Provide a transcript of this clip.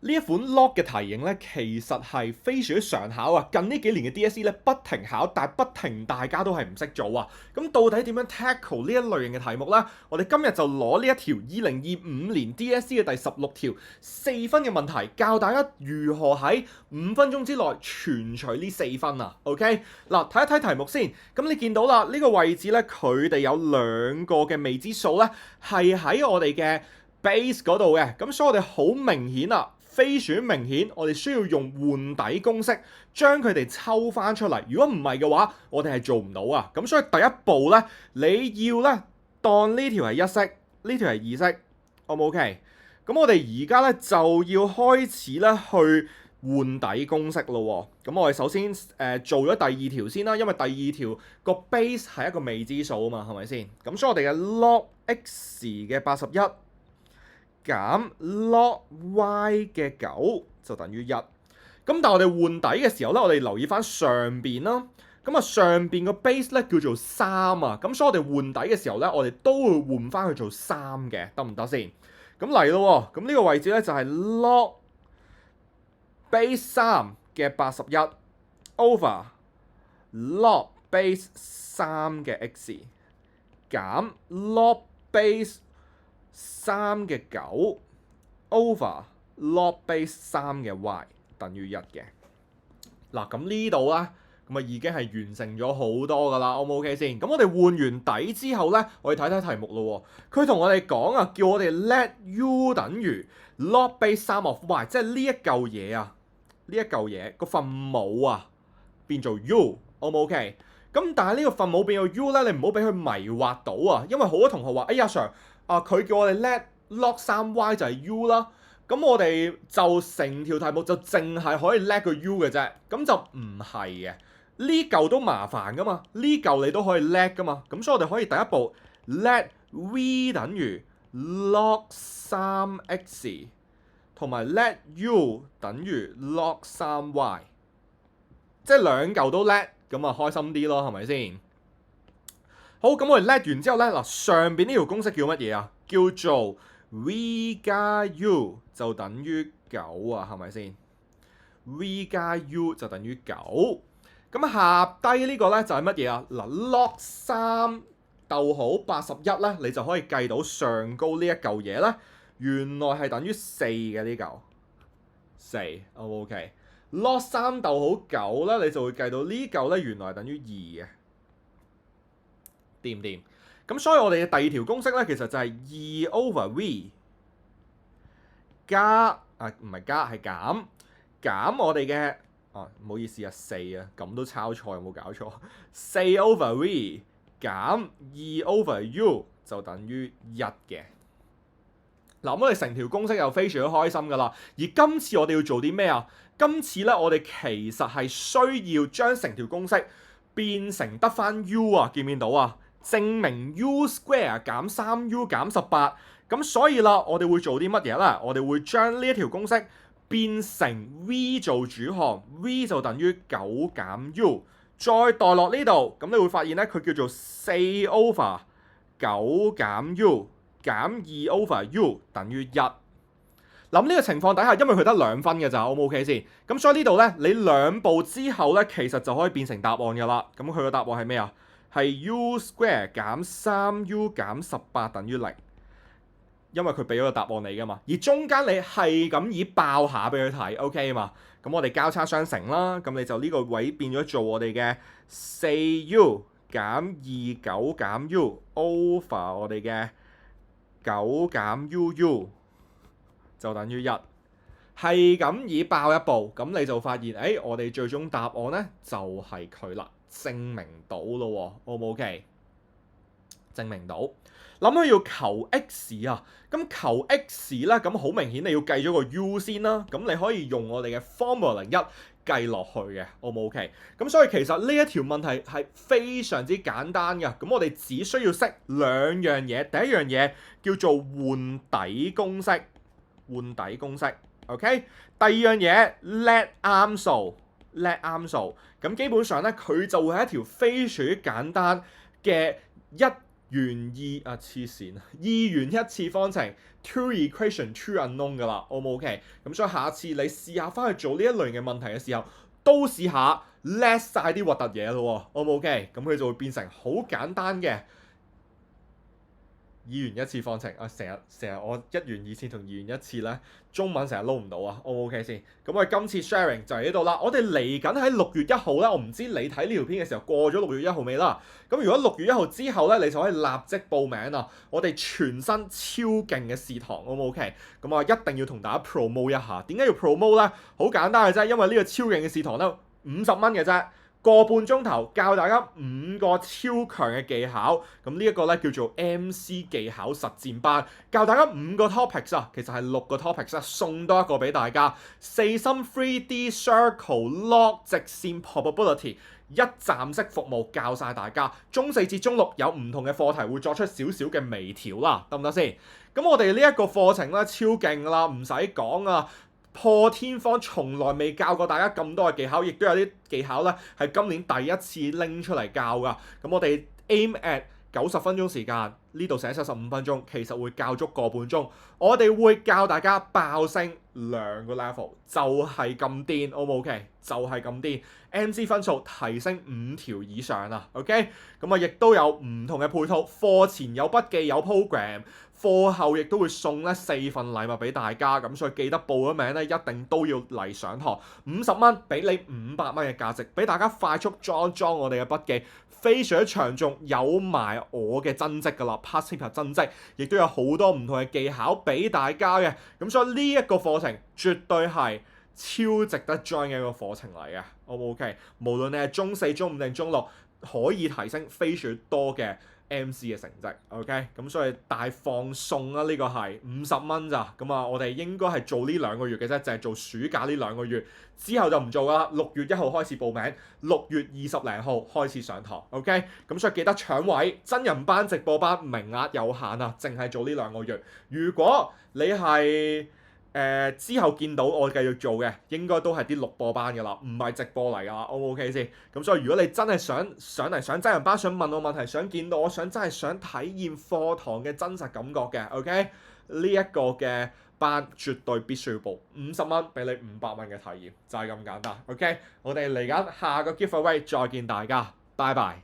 呢一款 log 嘅題型咧，其實係非常之常考啊！近呢幾年嘅 DSE 咧不停考，但係不停大家都係唔識做啊！咁到底點樣 tackle 呢一類型嘅題目呢？我哋今日就攞呢一條2025年 DSE 嘅第16條4分嘅問題，教大家如何喺5分鐘之內存取呢4分啊！OK，嗱睇一睇題目先。咁你見到啦，呢個位置咧，佢哋有2個嘅未知數咧，係喺我哋嘅 base 嗰度嘅。咁所以我哋好明顯啊！非常明顯，我哋需要用換底公式將佢哋抽翻出嚟。如果唔係嘅話，我哋係做唔到啊。咁所以第一步咧，你要咧當呢條係一式，呢條係二式，O 唔 OK？咁我哋而家咧就要開始咧去換底公式咯。咁我哋首先做咗第二條先啦，因為第二條個 base 係一個未知數啊嘛，係咪先？咁所以我哋嘅 log x 嘅81減 log y 嘅9就等於1。咁但係我哋換底嘅時候咧，我哋留意翻上邊啦。咁啊上邊個 base 咧叫做3啊。咁所以我哋換底嘅時候咧，我哋都會換翻去做3嘅，得唔得先？咁嚟咯。咁呢個位置咧就係 log base 3嘅81 over log base 3嘅 x 減 log base 3嘅9 over log base 3嘅 y 等於1嘅。嗱，咁呢度咧，咁啊已經係完成咗好多噶啦，O 唔 OK 先？咁我哋換完底之後咧，我哋睇睇題目咯。佢同我哋講啊，叫我哋 let u 等於 log base 3 of y， 即係呢一嚿嘢啊，呢一嚿嘢個分母啊變做 u，O 唔 OK？咁但係呢個分母變做 u 咧，你唔好俾佢迷惑到啊，因為好多同學話：哎呀 Sir，佢叫我哋 let log 3y 就係 u 啦。咁我哋就成條題目就淨係可以 let 個 u 嘅啫，咁就唔係嘅。呢嚿都麻煩噶嘛，呢嚿你都可以 let 噶嘛。咁所以我哋可以第一步 let v 等於 log 3x 同埋 let u 等於 log 3y， 即係兩嚿都 let， 咁啊開心啲咯，係咪先？好，咁我哋 let 完之後咧，嗱上邊呢條公式叫乜嘢啊？叫做 v 加 u 就等於9啊，係咪先 ？v 加 u 就等於9。咁下低呢個咧就係乜嘢啊？嗱 log 3逗號81咧，你就可以計到上高呢一嚿嘢咧，原來係等於4嘅呢嚿4，O 唔 OK？log 3逗號9咧，你就會計到呢嚿咧，原來係等於2嘅，掂唔掂？咁所以我哋嘅第二條公式咧，其實就係2 over v 加唔係加係減我哋嘅唔好意思啊4啊，咁都抄錯，有冇搞錯？4 over v 減2 over u 就等於1嘅。嗱，咁我哋成條公式又非常之開心噶啦。而今次我哋要做啲咩啊？今次咧我哋其實係需要將成條公式變成得翻 u 啊，見唔見到啊？證明 u square 減 3u 減18，咁所以啦，我哋會做啲乜嘢咧？我哋會將呢一條公式變成 v 做主項 ，v 就等於9減 u， 再代落呢度，咁你會發現咧，佢叫做4 over 9減 u 減2 over u 等於1。嗱，呢個情況底下，因為佢得2分嘅咋，O 唔 OK 先？咁所以呢度咧，你2步之後咧，其實就可以變成答案噶啦。咁佢個答案係咩啊？係 u square 減 3u 減18等於0，因為佢俾咗個答案你噶嘛，而中間你係咁以爆下俾佢睇 ，OK 嘛？咁我哋交叉相乘啦，咁你就呢個位變咗做我哋嘅 4u 減29減 u over 我哋嘅9減 uu 就等於1，係咁以爆一步，咁你就發現，我哋最終答案咧就係佢啦。證明到咯，O 唔 OK？證明到，諗佢要求 x 啊，咁求 x 咧，咁好明顯你要計咗個 u 先啦，咁你可以用我哋嘅 formula1計落去嘅，O 唔 OK？咁所以其實呢一條問題係非常之簡單嘅，咁我哋只需要識2樣嘢，第一樣嘢叫做換底公式，OK？第二樣嘢 let 啱數。啱數，咁基本上咧，佢就會係一條非常之簡單嘅一黐線，二元一次方程 two equation two unknown 噶啦，O 唔 OK？咁所以下次你試下翻去做呢一類嘅問題嘅時候，都試下 less 曬啲核突嘢咯，O 唔 OK？咁佢就會變成好簡單嘅二元一次方程啊！成日我一元二次同二元一次咧，中文成日撈唔到啊！O 唔 OK 先？咁我哋今次 sharing 就喺呢度啦。我哋嚟緊喺6月1號咧，我唔知你睇呢條片嘅時候過咗6月1號未啦？咁如果6月1號之後咧，你就可以立即報名啦。我哋全新超勁嘅試堂，O 唔 OK？咁啊，一定要同大家 promote 一下。點解要 promote 咧？好簡單嘅啫，因為呢個超勁嘅試堂咧，50蚊嘅啫。個半鐘頭教大家5個超強嘅技巧，咁呢一個咧叫做 MC 技巧實戰班，教大家5個 topics 啊，其實係6個 topics 啊，送多一個俾大家。四心 3D Circle Log 直線 Probability 一站式服務教晒大家，中4至中6有唔同嘅課題會作出少少嘅微調啦，得唔得先？咁我哋呢一個課程咧超勁啦，唔使講啊！破天荒，從來未教過大家咁多嘅技巧，亦都有啲技巧咧係今年第一次拎出嚟教噶。咁我哋 aim at 90分鐘時間，呢度寫75分鐘，其實會教足個半鐘。我哋會教大家爆升2個 level，就係咁癲 ，O 唔 OK？就係咁癲 ，MC 分數提升5條以上啊 ，OK？咁啊，亦都有唔同嘅配套，課前有筆記有 program，課後亦都會送咧4份禮物俾大家，咁所以記得報咗名咧，一定都要嚟上堂。50蚊俾你500蚊嘅價值，俾大家快速裝我哋嘅筆記，非常之詳盡，有埋我嘅真跡噶啦 ，past paper 真跡，亦都有好多唔同嘅技巧俾大家嘅，咁所以呢一個課程絕對係超值得 join 嘅一個課程嚟嘅 ，O 唔 OK？無論你係中4、中5定中6，可以提升非常多嘅 MC 嘅成績 ，OK？咁所以大放送啦，呢個係50蚊咋，咁啊，我哋應該係做呢2個月嘅啫，就係做暑假呢2個月，之後就唔做啦。6月1號開始報名，6月20零號開始上堂 ，OK？咁所以記得搶位，真人班、直播班名額有限啊，淨係做呢2個月。如果你係之後見到我繼續做嘅，應該都係啲錄播班㗎啦，唔係直播嚟㗎啦，O 唔 OK 先？咁所以如果你真係想上嚟上真人班，想問我問題，想見到我，真係想體驗課堂嘅真實感覺嘅 ，OK？呢一個嘅班絕對必須要報，50蚊俾你500蚊嘅體驗，就係咁簡單，OK？我哋嚟緊下個 giveaway 再見大家，拜拜。